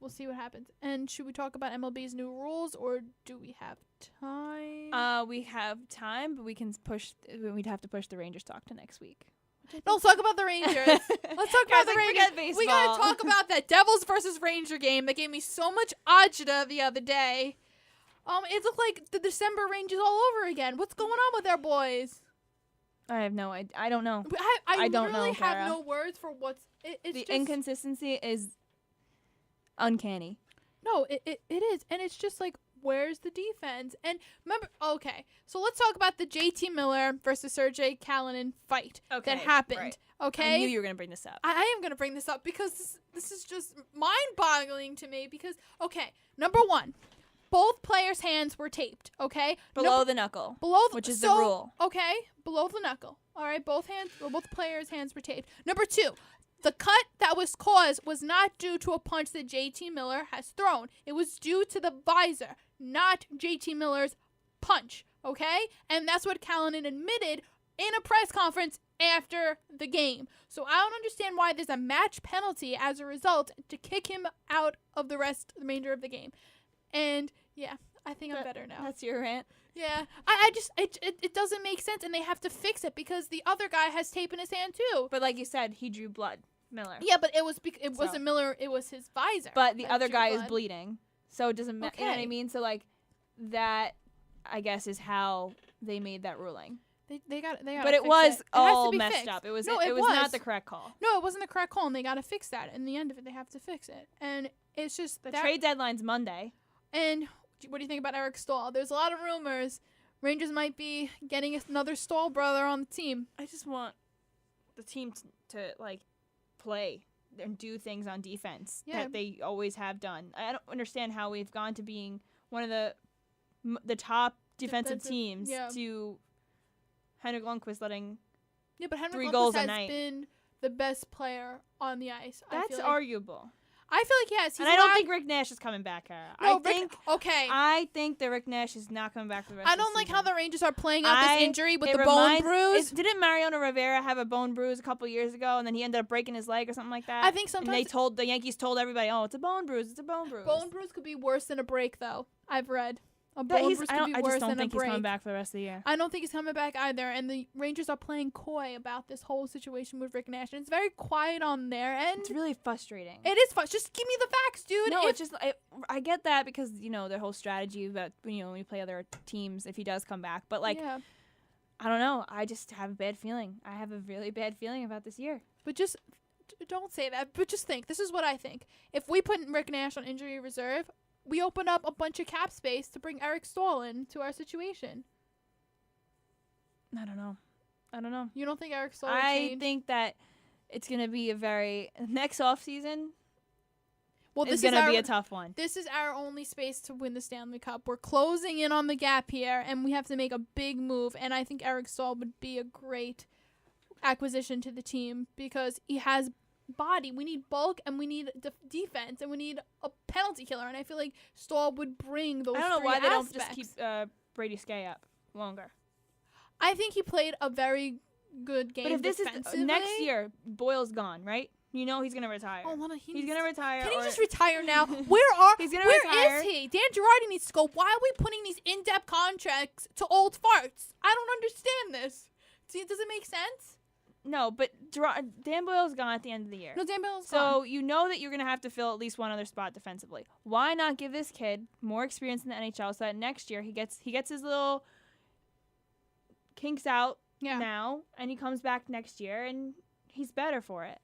We'll see what happens. And should we talk about MLB's new rules, or do we have time? We have time, but we'd have to push the Rangers talk to next week. No, let's talk about the Rangers. Let's talk about the Rangers. Forget baseball. We gotta talk about that Devils versus Ranger game that gave me so much agita the other day. It looked like the December Rangers all over again. What's going on with their boys? I have no idea. I don't know. I don't literally know, have Kara. no words for what's. It's The just, inconsistency is uncanny. No, it is, and it's just like, where's the defense? And remember, okay, so let's talk about the JT Miller versus Sergei Kalinin fight that happened. Right. Okay, I knew you were gonna bring this up. I am gonna bring this up because this is just mind-boggling to me. Because number one, both players' hands were taped. Okay, Below the knuckle. Which is the rule. Okay, below the knuckle. All right, both players' hands were taped. Number two, the cut that was caused was not due to a punch that JT Miller has thrown. It was due to the visor, not JT Miller's punch. Okay, and that's what Kalinin admitted in a press conference after the game. So I don't understand why there's a match penalty as a result to kick him out of the remainder of the game. And yeah, I think I'm better now. That's your rant. Yeah, it doesn't make sense, and they have to fix it because the other guy has tape in his hand too. But like you said, he drew blood. Miller. Yeah, but it wasn't Miller. It was his visor. But the that other drew guy is blood. bleeding, so it doesn't matter. You know what I Okay. mean? So like that, I guess, is how they made that ruling. They got. But it fix was it. It has to all be messed fixed. up. It was. No, it was not the correct call. No, it wasn't the correct call, and they got to fix that. In the end of it, they have to fix it, and it's just The that. trade deadline's Monday. And what do you think about Eric Stahl? There's a lot of rumors. Rangers might be getting another Stahl brother on the team. I just want the team to like play and do things on defense that they always have done. I don't understand how we've gone to being one of the top defensive teams to Henrik Lundqvist letting but Henrik 3 Lundqvist goals a has night. been the best player on the ice. That's I feel arguable. I feel like yes. And I don't think Rick Nash is coming back, Kara. No, I think that Rick Nash is not coming back for the rest of the I don't like season. how the Rangers are playing out this injury with it the bone reminds- bruise. Didn't Mariano Rivera have a bone bruise a couple years ago, and then he ended up breaking his leg or something like that? I think sometimes And the Yankees told everybody, "Oh, it's a bone bruise. It's a bone bruise." bone bruise could be worse than a break, though. I've read a bone bruise could be I worse just don't than a think he's break. coming back for the rest of the year. I don't think he's coming back either, and the Rangers are playing coy about this whole situation with Rick Nash, and it's very quiet on their end. It's really frustrating. It is fun. Just give me the facts, dude. No, it's just I get that because their whole strategy about when we play other teams if he does come back, but like I don't know. I just have a bad feeling. I have a really bad feeling about this year. But just don't say that. But just think. This is what I think. If we put Rick Nash on injury reserve, we open up a bunch of cap space to bring Eric Stahl into our situation. I don't know. You don't think Eric Stahl will I change? think that it's going to be a very next offseason. Well, It's this going is to our, be a tough one. This is our only space to win the Stanley Cup. We're closing in on the gap here, and we have to make a big move. And I think Eric Stahl would be a great acquisition to the team because he has body. We need bulk, and we need defense, and we need a penalty killer. And I feel like Stahl would bring those. I don't know why they don't just aspects. keep Brady Skay up longer. I think he played a very good game. But if this is defensively. next year, Boyle's gone, right? He's going to retire. Oh, he's going to retire. Can he or- just retire now? Where He's gonna Where retire. is he? Dan Girardi needs to go. Why are we putting these in-depth contracts to old farts? I don't understand this. See, does it make sense? No, but Dan Boyle's gone at the end of the year. No, Dan Boyle's So gone. you know that you're going to have to fill at least one other spot defensively. Why not give this kid more experience in the NHL so that next year he gets his little kinks out now, and he comes back next year and he's better for it.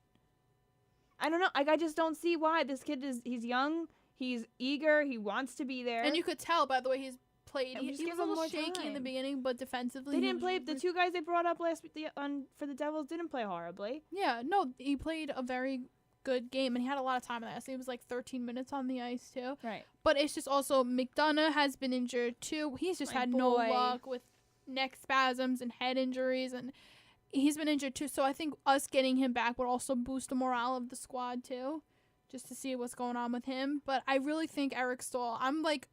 I don't know. I just don't see why. This kid he's young, he's eager, he wants to be there. And you could tell by the way he's played. He just was give a him little more shaky in the time. beginning, but defensively They he didn't was play. The two guys they brought up last week for the Devils didn't play horribly. Yeah, no, he played a very good game, and he had a lot of time on the ice. It was like 13 minutes on the ice, too. Right. But it's just also McDonough has been injured, too. He's just My had no boy. luck with neck spasms and head injuries, and he's been injured, too. So I think us getting him back would also boost the morale of the squad, too, just to see what's going on with him. But I really think Eric Staal, I'm like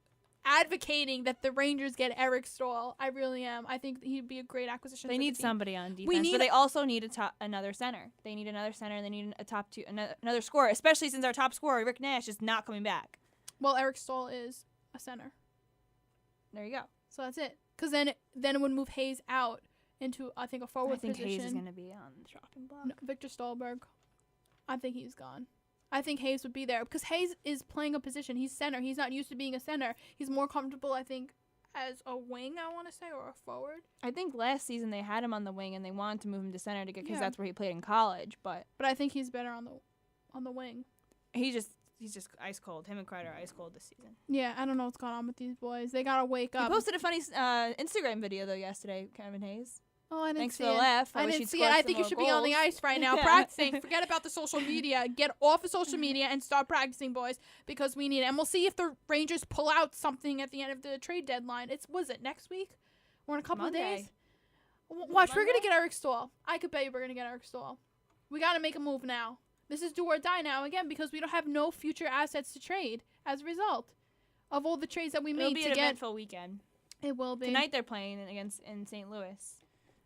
advocating that the Rangers get Eric Staal. I really am. I think he'd be a great acquisition. They for the need team. somebody on defense, but they also need another center. They need another center, and they need a top two, another scorer, especially since our top scorer, Rick Nash, is not coming back. Well, Eric Staal is a center. There you go. So that's it. Because then it would move Hayes out into, I think, a forward I think position. Hayes is going to be on the chopping block. No, Victor Stahlberg. I think he's gone. I think Hayes would be there because Hayes is playing a position. He's center. He's not used to being a center. He's more comfortable, I think, as a wing, I want to say, or a forward. I think last season they had him on the wing and they wanted to move him to center because Yeah. that's where he played in college. But I think he's better on the wing. he's just ice cold. Him and Kreider are ice cold this season. Yeah, I don't know what's going on with these boys. They gotta wake He up. posted a funny Instagram video though yesterday, Kevin Hayes. Oh, I didn't Thanks see for the it. laugh. I wish didn't he'd see it. scored I some think you more should be on the goals. ice right now Yeah. practicing. Forget about the social media. Get off of social media and start practicing, boys, because we need it. And we'll see if the Rangers pull out something at the end of the trade deadline. Was it next week? Or in a couple Monday. of days? Watch, we're going to get Eric Staal. I could bet you we're going to get Eric Staal. We got to make a move now. This is do or die now, again, because we don't have no future assets to trade as a result of all the trades that we It'll made be to an get. eventful weekend. It will be. Tonight they're playing in St. Louis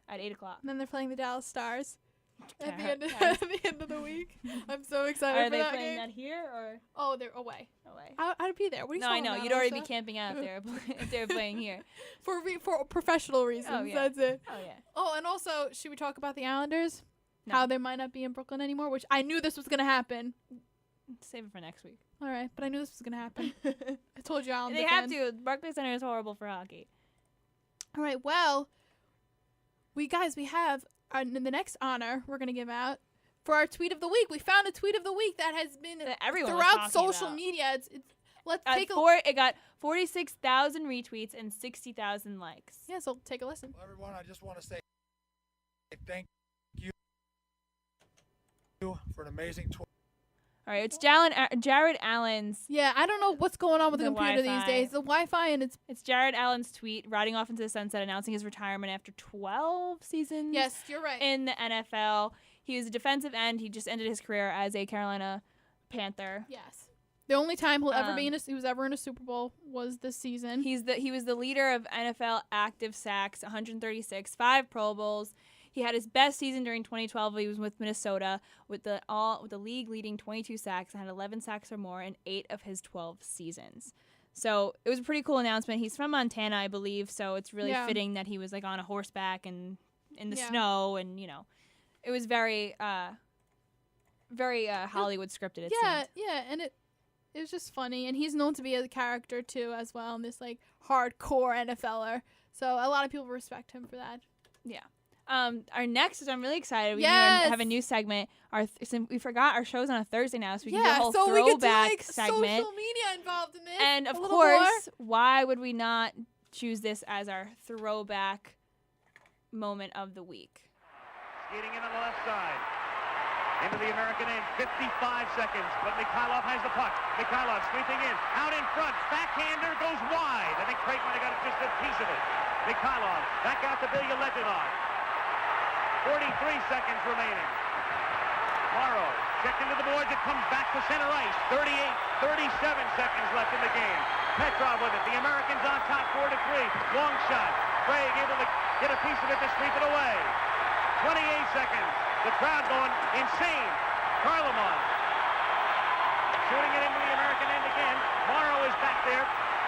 at 8:00. And then they're playing the Dallas Stars at the Okay. end at the end of the week. I'm so excited Are for they that playing game. that here or Oh, they're away. away? I'd be there. What are you No, I talking know. about, You'd already be Alyssa? camping out there if they were playing here. For professional reasons. yeah. That's it. Oh, yeah. Oh, and also, should we talk about the Islanders? No. How they might not be in Brooklyn anymore, which I knew this was going to happen. Save it for next week. All right, but I knew this was going to happen. I told you I'll They have to. Barclays Center is horrible for hockey. All right, well, we have the next honor we're going to give out for our tweet of the week. We found a tweet of the week that has been That everyone was throughout talking social about. media. Let's take a It got 46,000 retweets and 60,000 likes. Yeah, so take a listen. Well, everyone, I just want to say thank you for an amazing tour. All right, it's Jared Allen's. Yeah, I don't know what's going on with the The computer Wi-Fi. these days. The Wi-Fi and It's Jared Allen's tweet riding off into the sunset announcing his retirement after 12 seasons. yes, you're right. In the NFL. He was a defensive end. He just ended his career as a Carolina Panther. Yes. The only time he'll ever he was ever in a Super Bowl was this season. He was the leader of NFL active sacks, 136, 5 Pro Bowls. He had his best season during 2012. He was with Minnesota with the league leading 22 sacks and had 11 sacks or more in 8 of his 12 seasons. So it was a pretty cool announcement. He's from Montana, I believe, so it's really fitting that he was like on a horseback and in the snow, and it was very Hollywood scripted. It seemed. Yeah, and it was just funny, and he's known to be a character too as well, and this like hardcore NFLer. So a lot of people respect him for that. Yeah. Our next is I'm really excited. We Yes! have a new segment. Since we forgot our show's on a Thursday now, so we can do a Yeah, whole so we could do throwback like segment. social media involved in this. And of a little more. course, why would we not choose this as our throwback moment of the week? Skating in on the left side. Into the American end. 55 seconds. But Mikhailov has the puck. Mikhailov sweeping in. Out in front. Backhander goes wide. I think Kerith might have got just a piece of it. Mikhailov back out to Bilya Letinov. 43 seconds remaining. Morrow checked into the boards. It comes back to center ice. 37 seconds left in the game. Petrov with it. The Americans on top 4-3. Long shot. Craig able to get a piece of it to sweep it away. 28 seconds. The crowd going insane. Karlamov shooting it into the American end again. Morrow is back there.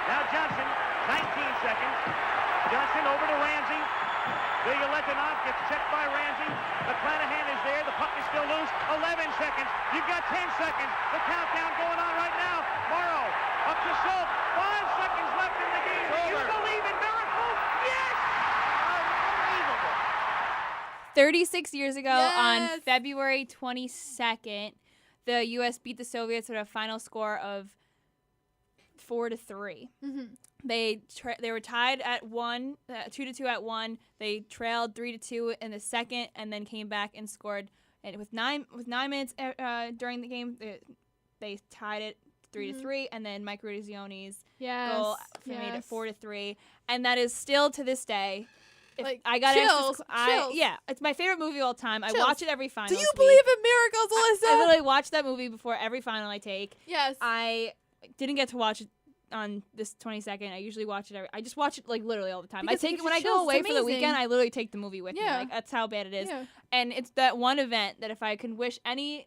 Now Johnson, 19 seconds. Johnson over to Ramsey. The Lebanon gets checked by Ramsey. McClanahan is there. The puck is still loose. 11 seconds. You've got 10 seconds. The countdown going on right now. Morrow up to Schultz. 5 seconds left in the game. Do you believe in miracles? Yes! Unbelievable. 36 years ago on Yes. February 22nd, the U.S. beat the Soviets with a final score of 4-3. Mm-hmm. They were tied at 2-2 at 1. They trailed 3-2 in the second, and then came back and scored. And with 9 minutes during the game, they tied it 3-3, and then Mike Rudizione's goal made it 4-3, and that is still to this day. Like, I got chills. yeah, it's my favorite movie of all time. Chills. I watch it every final. Do you believe in miracles, Alyssa? I literally watch that movie before every final I take. Yes. I didn't get to watch it on this 22nd. I usually watch it I just watch it like literally all the time. Because I take it it when I gives go chills. away It's for the amazing. weekend. I literally take the movie with me. Yeah. Like, that's how bad it is. Yeah. And it's that one event that if I can wish any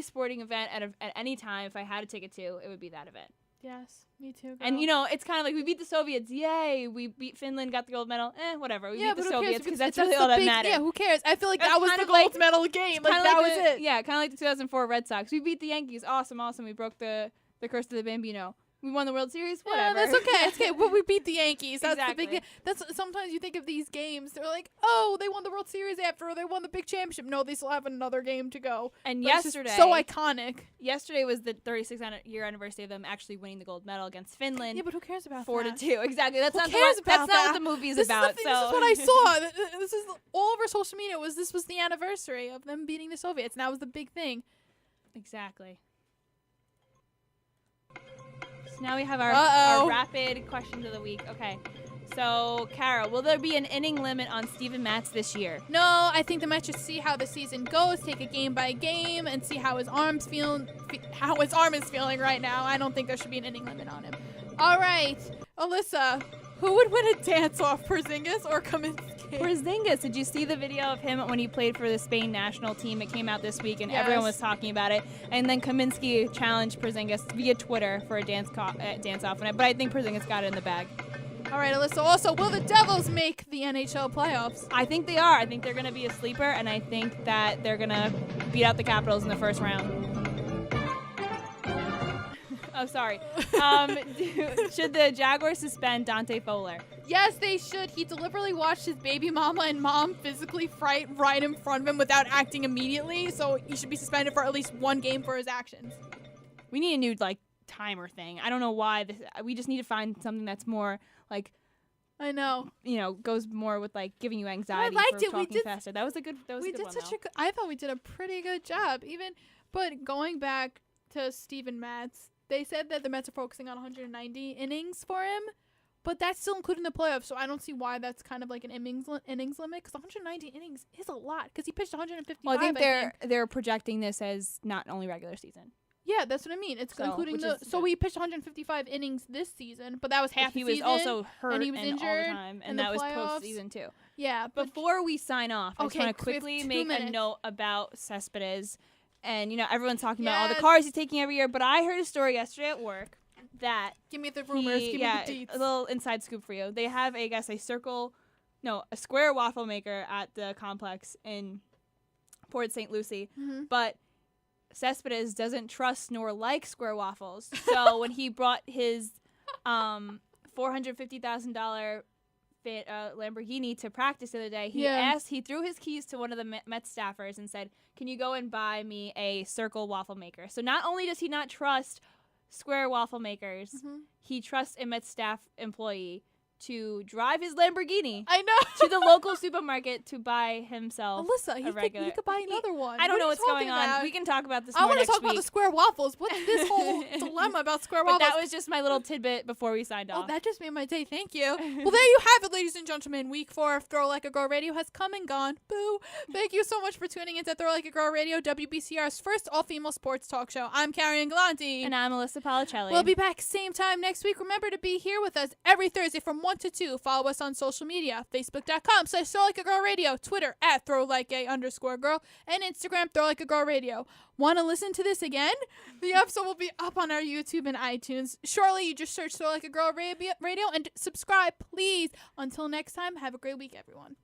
sporting event at any time, if I had a ticket to, it would be that event. Yes, me too. Girl. And it's kind of like we beat the Soviets, yay! We beat Finland, got the gold medal. Whatever. We beat the Soviets because that's really all that matters. Yeah, who cares? I feel like That's that was kind the of like- gold medal game. Like Kinda that was the- it. Yeah, kind of like the 2004 Red Sox. We beat the Yankees. Awesome. We broke the curse of the Bambino. We won the World Series. Whatever. Yeah, that's okay. It's okay. But we beat the Yankees. That's Exactly. the big. That's sometimes you think of these games. They're like, oh, they won the World Series after, or they won the big championship. No, they still have another game to go. And But it's just yesterday, so iconic. Yesterday was the 36th year anniversary of them actually winning the gold medal against Finland. Yeah, but who cares about 4-2. Exactly. That's Who not cares the, that's about not that? what the movie's This about. Is the thing, so this is what I saw. This is all over social media. This was the anniversary of them beating the Soviets, and that was the big thing. Exactly. So now we have our rapid questions of the week. Okay. So, Kara, will there be an inning limit on Steven Matz this year? No, I think the Mets should see how the season goes, take it game by game, and see how his arm is feeling right now. I don't think there should be an inning limit on him. All right, Alyssa, who would win a dance-off, Porzingis or Kaminsky? Porzingis, did you see the video of him when he played for the Spain national team? It came out this week, and everyone was talking about it. And then Kaminsky challenged Porzingis via Twitter for a dance-off, but I think Porzingis got it in the bag. All right, Alyssa. Also, will the Devils make the NHL playoffs? I think they are. I think they're going to be a sleeper, and I think that they're going to beat out the Capitals in the first round. Oh, sorry. Should the Jaguars suspend Dante Fowler? Yes, they should. He deliberately watched his baby mama and mom physically fight right in front of him without acting immediately, so he should be suspended for at least one game for his actions. We need a new, timer thing. I don't know why. We just need to find something that's more, I know. Goes more with, giving you anxiety liked for it. We talking did- faster. That was a good one, I thought we did a pretty good job, but going back to Steven Matz, they said that the Mets are focusing on 190 innings for him, but that's still including the playoffs, so I don't see why that's kind of like an innings limit, because 190 innings is a lot, because he pitched 155. Well, I think they're projecting this as not only regular season. Yeah, that's what I mean. It's including so he pitched 155 innings this season, but that was half the season. He was also hurt and he was injured all the time, and that was postseason too. Yeah. But before we sign off, I just want to we quickly have 2 make minutes. a note about Cespedes. And, everyone's talking about all the cars he's taking every year, but I heard a story yesterday at work that give me the rumors, give me the deets. A little inside scoop for you. They have, a square waffle maker at the complex in Port St. Lucie, but Cespedes doesn't trust nor like square waffles. So when he brought his $450,000 Lamborghini to practice the other day, he threw his keys to one of the Mets staffers and said, "Can you go and buy me a circle waffle maker?" So not only does he not trust square waffle makers, he trusts a Mets staff employee to drive his Lamborghini to the local supermarket to buy himself Alyssa, a regular. he could buy another one. I don't know What what's are you going talking on. about? We can talk about this I more want to next talk week. about the square waffles. What's this whole dilemma about square But waffles? that was just my little tidbit before we signed off. Oh, that just made my day. Thank you. Well, there you have it, ladies and gentlemen. Week 4 of Throw Like a Girl Radio has come and gone. Boo. Thank you so much for tuning in to Throw Like a Girl Radio, WBCR's first all-female sports talk show. I'm KaraAnne and Galante. And I'm Alyssa Paolicelli. We'll be back same time next week. Remember to be here with us every Thursday from 1 1 to 2. Follow us on social media, facebook.com/throwlikeagirlradio, Twitter @throwlikeA_girl, and Instagram throwlikeagirlradio. Want to listen to this again? The episode will be up on our YouTube and iTunes. Shortly, you just search Throw Like a Girl Radio and subscribe, please. Until next time, have a great week, everyone.